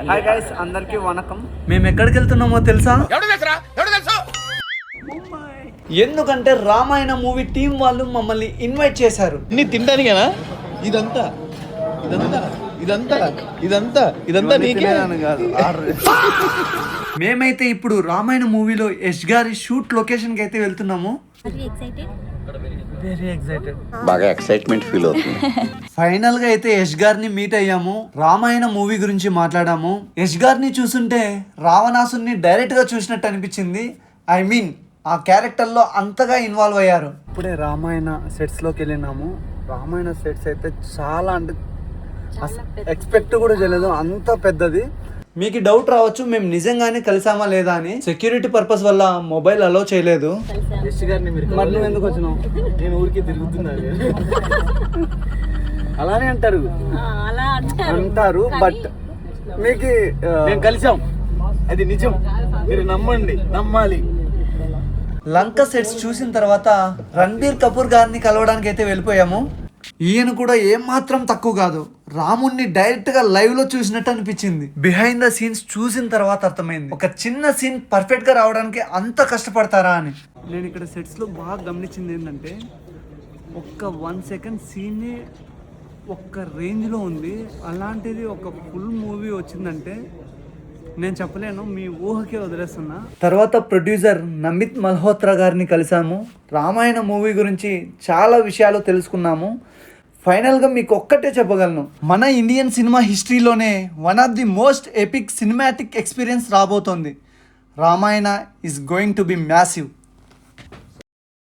Hi guys, అందరికీ వణకం. మేము ఎక్కడికి వెళ్తున్నామో తెలుసా? ఎందుకంటే రామాయణ మూవీ టీం వాళ్ళు మమ్మల్ని ఇన్వైట్ చేశారు. నీ తింటానికేనా? ఇదంతా ఇదంతా ఇదంతా ఇదంతా ఇదంతా నీకే కాదు. మేమైతే ఇప్పుడు రామాయణ మూవీలో యష్ గారి షూట్ లొకేషన్ కి అయితే వెళ్తున్నాము. వెరీ ఎక్సైటెడ్, బాగా ఎక్సైట్మెంట్ ఫీల్ అవుతుంది. ఫైనల్ గా అయితే యష్ గారిని మీట్ అయ్యాము. రామాయణ మూవీ గురించి మాట్లాడాము. యష్ గారిని చూస్తుంటే రావణాసుని డైరెక్ట్ గా చూసినట్టు అనిపించింది. ఐ మీన్ ఆ క్యారెక్టర్ లో అంతగా ఇన్వాల్వ్ అయ్యారు. ఇప్పుడే రామాయణ సెట్స్ లోకి వెళ్ళినాము. రామాయణ సెట్స్ అయితే చాలా అంటే ఎక్స్పెక్ట్ కూడా చేయలేదు, అంత పెద్దది. మీకు డౌట్ రావచ్చు మేము నిజంగానే కలిసామా లేదా అని. సెక్యూరిటీ పర్పస్ వల్ల మొబైల్ అలో చేయలేదు. మరి నువ్వు ఎందుకు వచ్చినావు? నేను ఊరికి తిరుగుతున్నా. అలానే అంటారు బట్ మీకు మేము కలిసాం, అది నిజం, మీరు నమ్మండి, నమ్మాలి. లంక సెట్స్ చూసిన తర్వాత రణబీర్ కపూర్ గారిని కలవడానికి అయితే వెళ్ళిపోయాము. ఈయన కూడా ఏమాత్రం తక్కువ కాదు. రాముణ్ణి డైరెక్ట్ గా లైవ్ లో చూసినట్టు అనిపించింది. బిహైండ్ ద సీన్స్ చూసిన తర్వాత అర్థమైంది ఒక చిన్న సీన్ పర్ఫెక్ట్ గా రావడానికి అంత కష్టపడతారా అని. నేను ఇక్కడ సెట్స్ లో బాగా గమనించింది ఏంటంటే ఒక్క 1 సెకండ్ సీన్ ఒక్క రేంజ్ లో ఉంది. అలాంటిది ఒక ఫుల్ మూవీ వచ్చిందంటే నేను చెప్పలేను, మీ ఊహకే వదిలేస్తున్నా. తర్వాత ప్రొడ్యూసర్ నమిత్ మల్హోత్రా గారిని కలిసాము. రామాయణ మూవీ గురించి చాలా విషయాలు తెలుసుకున్నాము. ఫైనల్గా మీకు ఒక్కటే చెప్పగలను, మన ఇండియన్ సినిమా హిస్టరీలోనే one of the most epic cinematic experience రాబోతోంది. Ramayana is going to be massive.